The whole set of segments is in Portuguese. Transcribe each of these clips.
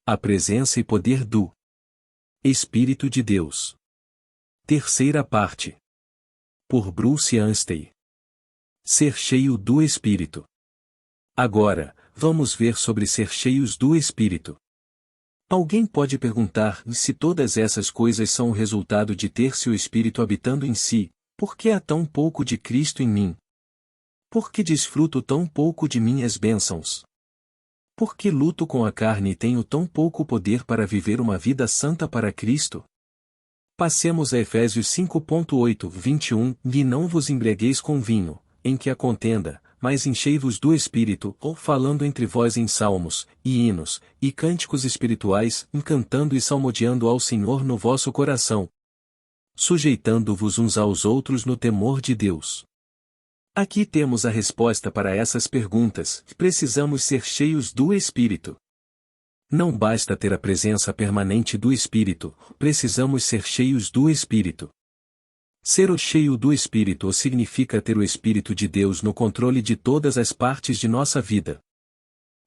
A presença e poder do Espírito de Deus. Terceira parte. Por Bruce Anstey. Ser cheio do Espírito. Agora, vamos ver sobre ser cheios do Espírito. Alguém pode perguntar se todas essas coisas são o resultado de ter seu Espírito habitando em si, por que há tão pouco de Cristo em mim? Por que desfruto tão pouco de minhas bênçãos? Por que luto com a carne e tenho tão pouco poder para viver uma vida santa para Cristo? Passemos a Efésios 5:8, 21, e não vos embriagueis com vinho, em que há contenda, mas enchei-vos do Espírito, ou falando entre vós em salmos, e hinos, e cânticos espirituais, cantando e salmodiando ao Senhor no vosso coração, sujeitando-vos uns aos outros no temor de Deus. Aqui temos a resposta para essas perguntas. Precisamos ser cheios do Espírito. Não basta ter a presença permanente do Espírito, precisamos ser cheios do Espírito. Ser o cheio do Espírito significa ter o Espírito de Deus no controle de todas as partes de nossa vida.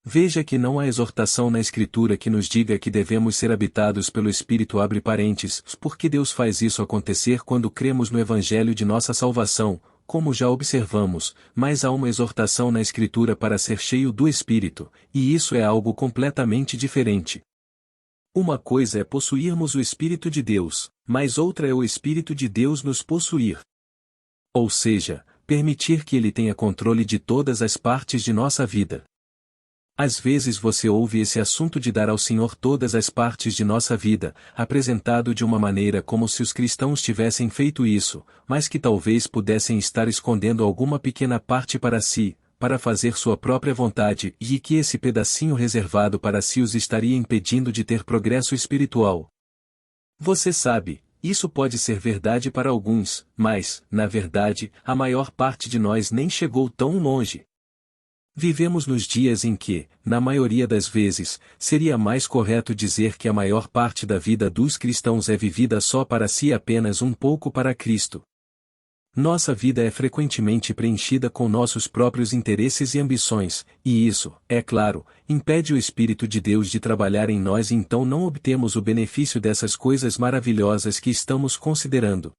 Veja que não há exortação na Escritura que nos diga que devemos ser habitados pelo Espírito abre parênteses, porque Deus faz isso acontecer quando cremos no Evangelho de nossa salvação, como já observamos, mas há uma exortação na Escritura para ser cheio do Espírito, e isso é algo completamente diferente. Uma coisa é possuirmos o Espírito de Deus, mas outra é o Espírito de Deus nos possuir. Ou seja, permitir que Ele tenha controle de todas as partes de nossa vida. Às vezes você ouve esse assunto de dar ao Senhor todas as partes de nossa vida, apresentado de uma maneira como se os cristãos tivessem feito isso, mas que talvez pudessem estar escondendo alguma pequena parte para si, para fazer sua própria vontade, e que esse pedacinho reservado para si os estaria impedindo de ter progresso espiritual. Você sabe, isso pode ser verdade para alguns, mas, na verdade, a maior parte de nós nem chegou tão longe. Vivemos nos dias em que, na maioria das vezes, seria mais correto dizer que a maior parte da vida dos cristãos é vivida só para si e apenas um pouco para Cristo. Nossa vida é frequentemente preenchida com nossos próprios interesses e ambições, e isso, é claro, impede o Espírito de Deus de trabalhar em nós e então não obtemos o benefício dessas coisas maravilhosas que estamos considerando.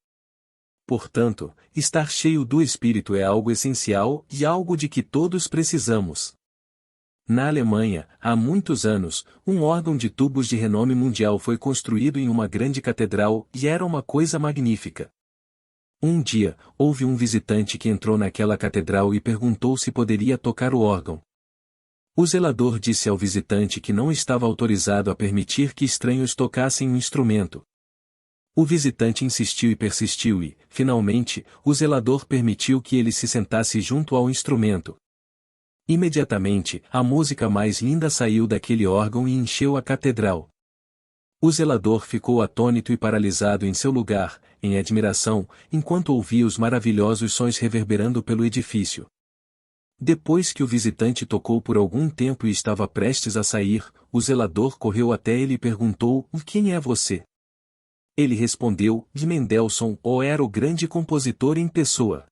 Portanto, estar cheio do Espírito é algo essencial e algo de que todos precisamos. Na Alemanha, há muitos anos, um órgão de tubos de renome mundial foi construído em uma grande catedral e era uma coisa magnífica. Um dia, houve um visitante que entrou naquela catedral e perguntou se poderia tocar o órgão. O zelador disse ao visitante que não estava autorizado a permitir que estranhos tocassem o instrumento. O visitante insistiu e persistiu e, finalmente, o zelador permitiu que ele se sentasse junto ao instrumento. Imediatamente, a música mais linda saiu daquele órgão e encheu a catedral. O zelador ficou atônito e paralisado em seu lugar, em admiração, enquanto ouvia os maravilhosos sons reverberando pelo edifício. Depois que o visitante tocou por algum tempo e estava prestes a sair, o zelador correu até ele e perguntou: "Quem é você?" Ele respondeu: "De Mendelssohn, ou era o grande compositor em pessoa."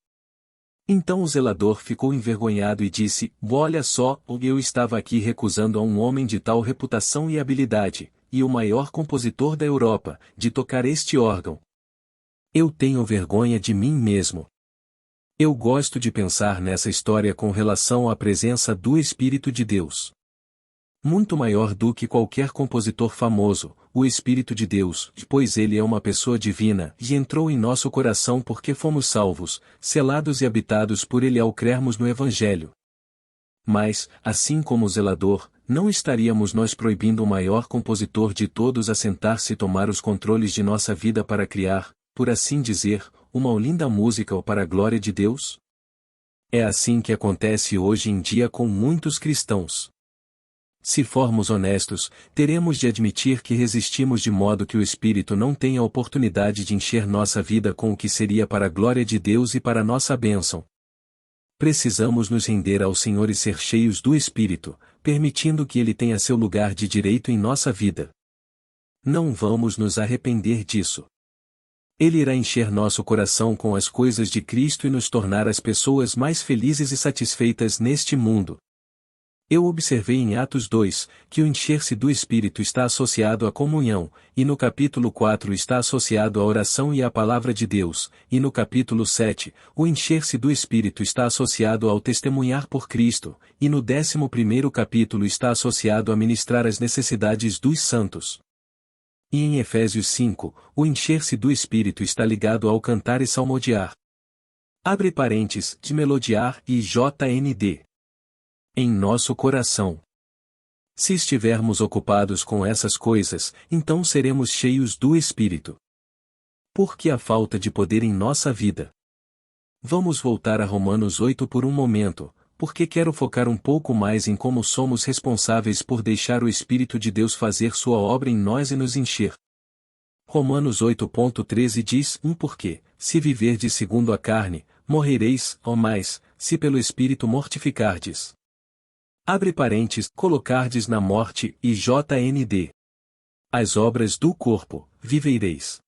Então o zelador ficou envergonhado e disse: "Olha só, eu estava aqui recusando a um homem de tal reputação e habilidade, e o maior compositor da Europa, de tocar este órgão. Eu tenho vergonha de mim mesmo." Eu gosto de pensar nessa história com relação à presença do Espírito de Deus. Muito maior do que qualquer compositor famoso, o Espírito de Deus, pois ele é uma pessoa divina e entrou em nosso coração porque fomos salvos, selados e habitados por ele ao crermos no Evangelho. Mas, assim como o zelador, não estaríamos nós proibindo o maior compositor de todos a sentar-se e tomar os controles de nossa vida para criar, por assim dizer, uma linda música para a glória de Deus? É assim que acontece hoje em dia com muitos cristãos. Se formos honestos, teremos de admitir que resistimos de modo que o Espírito não tenha a oportunidade de encher nossa vida com o que seria para a glória de Deus e para nossa bênção. Precisamos nos render ao Senhor e ser cheios do Espírito, permitindo que Ele tenha seu lugar de direito em nossa vida. Não vamos nos arrepender disso. Ele irá encher nosso coração com as coisas de Cristo e nos tornar as pessoas mais felizes e satisfeitas neste mundo. Eu observei em Atos 2, que o encher-se do Espírito está associado à comunhão, e no capítulo 4 está associado à oração e à palavra de Deus, e no capítulo 7, o encher-se do Espírito está associado ao testemunhar por Cristo, e no 11º capítulo está associado a ministrar as necessidades dos santos. E em Efésios 5, o encher-se do Espírito está ligado ao cantar e salmodiar. Abre parênteses, de melodiar e JND. Em nosso coração. Se estivermos ocupados com essas coisas, então seremos cheios do Espírito. Por que a falta de poder em nossa vida? Vamos voltar a Romanos 8 por um momento, porque quero focar um pouco mais em como somos responsáveis por deixar o Espírito de Deus fazer sua obra em nós e nos encher. Romanos 8.13 diz, porque, se viverdes segundo a carne, morrereis, ou mais, se pelo Espírito mortificardes. Abre parênteses, colocardes na morte, e JND. As obras do corpo, vivereis.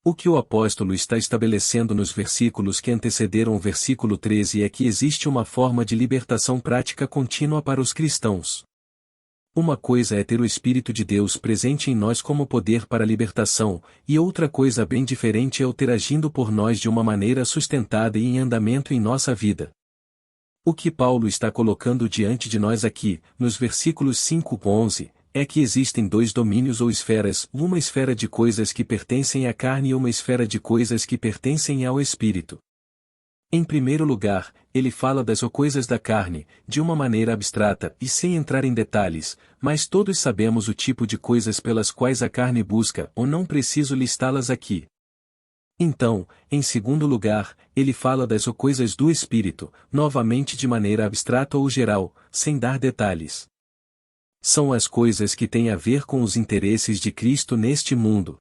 O que o apóstolo está estabelecendo nos versículos que antecederam o versículo 13 é que existe uma forma de libertação prática contínua para os cristãos. Uma coisa é ter o Espírito de Deus presente em nós como poder para a libertação, e outra coisa bem diferente é o ter agindo por nós de uma maneira sustentada e em andamento em nossa vida. O que Paulo está colocando diante de nós aqui, nos versículos 5-11, é que existem dois domínios ou esferas, uma esfera de coisas que pertencem à carne e uma esfera de coisas que pertencem ao Espírito. Em primeiro lugar, ele fala das coisas da carne, de uma maneira abstrata e sem entrar em detalhes, mas todos sabemos o tipo de coisas pelas quais a carne busca, ou não preciso listá-las aqui. Então, em segundo lugar, ele fala das coisas do Espírito, novamente de maneira abstrata ou geral, sem dar detalhes. São as coisas que têm a ver com os interesses de Cristo neste mundo.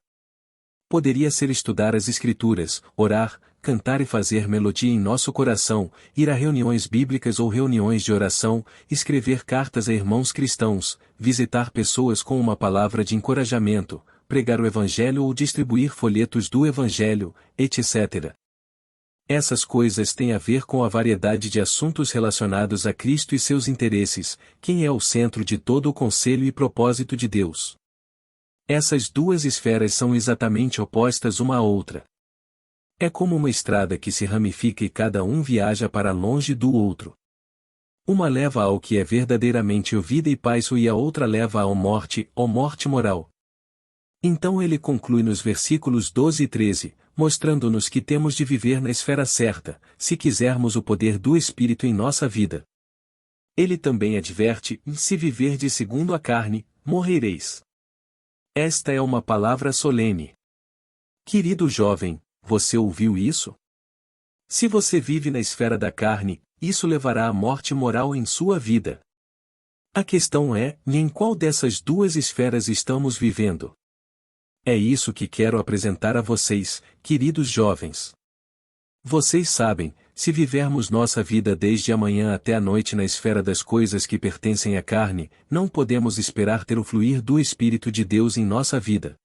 Poderia ser estudar as Escrituras, orar, cantar e fazer melodia em nosso coração, ir a reuniões bíblicas ou reuniões de oração, escrever cartas a irmãos cristãos, visitar pessoas com uma palavra de encorajamento, pregar o Evangelho ou distribuir folhetos do Evangelho, etc. Essas coisas têm a ver com a variedade de assuntos relacionados a Cristo e seus interesses, quem é o centro de todo o conselho e propósito de Deus. Essas duas esferas são exatamente opostas uma à outra. É como uma estrada que se ramifica e cada um viaja para longe do outro. Uma leva ao que é verdadeiramente o vida e paz e a outra leva ao morte, ou morte moral. Então ele conclui nos versículos 12 e 13, mostrando-nos que temos de viver na esfera certa, se quisermos o poder do Espírito em nossa vida. Ele também adverte, se viverdes segundo a carne, morrereis. Esta é uma palavra solene. Querido jovem, você ouviu isso? Se você vive na esfera da carne, isso levará à morte moral em sua vida. A questão é, em qual dessas duas esferas estamos vivendo? É isso que quero apresentar a vocês, queridos jovens. Vocês sabem, se vivermos nossa vida desde a manhã até a noite na esfera das coisas que pertencem à carne, não podemos esperar ter o fluir do Espírito de Deus em nossa vida.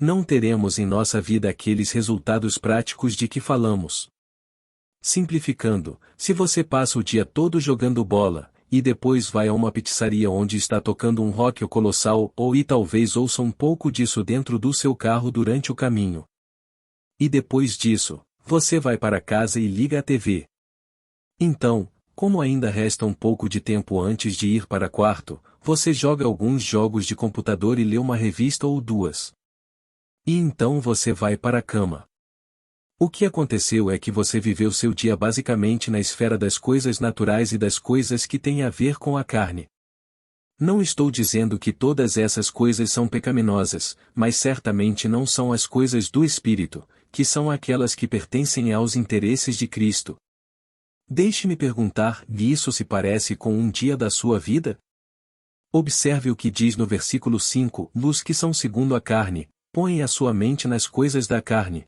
Não teremos em nossa vida aqueles resultados práticos de que falamos. Simplificando, se você passa o dia todo jogando bola, e depois vai a uma pizzaria onde está tocando um rock colossal, e talvez ouça um pouco disso dentro do seu carro durante o caminho. E depois disso, você vai para casa e liga a TV. Então, como ainda resta um pouco de tempo antes de ir para quarto, você joga alguns jogos de computador e lê uma revista ou duas. E então você vai para a cama. O que aconteceu é que você viveu seu dia basicamente na esfera das coisas naturais e das coisas que têm a ver com a carne. Não estou dizendo que todas essas coisas são pecaminosas, mas certamente não são as coisas do Espírito, que são aquelas que pertencem aos interesses de Cristo. Deixe-me perguntar, e isso se parece com um dia da sua vida? Observe o que diz no versículo 5, os que são segundo a carne, põem a sua mente nas coisas da carne.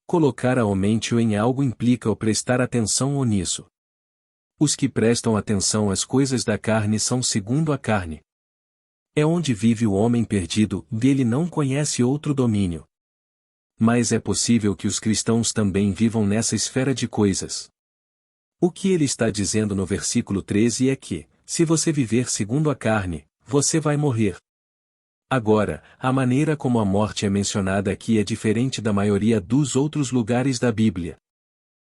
Colocar a mente em algo implica o prestar atenção ou nisso. Os que prestam atenção às coisas da carne são segundo a carne. É onde vive o homem perdido, e ele não conhece outro domínio. Mas é possível que os cristãos também vivam nessa esfera de coisas. O que ele está dizendo no versículo 13 é que, Se você viver segundo a carne, você vai morrer. Agora, a maneira como a morte é mencionada aqui é diferente da maioria dos outros lugares da Bíblia.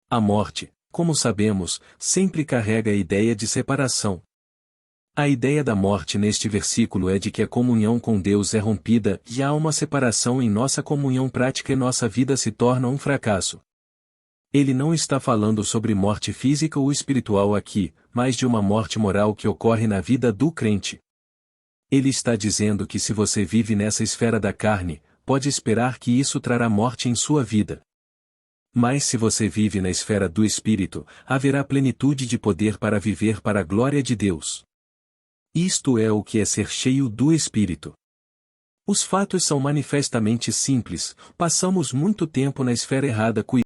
A morte, como sabemos, sempre carrega a ideia de separação. A ideia da morte neste versículo é de que a comunhão com Deus é rompida e há uma separação em nossa comunhão prática e nossa vida se torna um fracasso. Ele não está falando sobre morte física ou espiritual aqui, mas de uma morte moral que ocorre na vida do crente. Ele está dizendo que se você vive nessa esfera da carne, pode esperar que isso trará morte em sua vida. Mas se você vive na esfera do Espírito, haverá plenitude de poder para viver para a glória de Deus. Isto é o que é ser cheio do Espírito. Os fatos são manifestamente simples, passamos muito tempo na esfera errada cuidando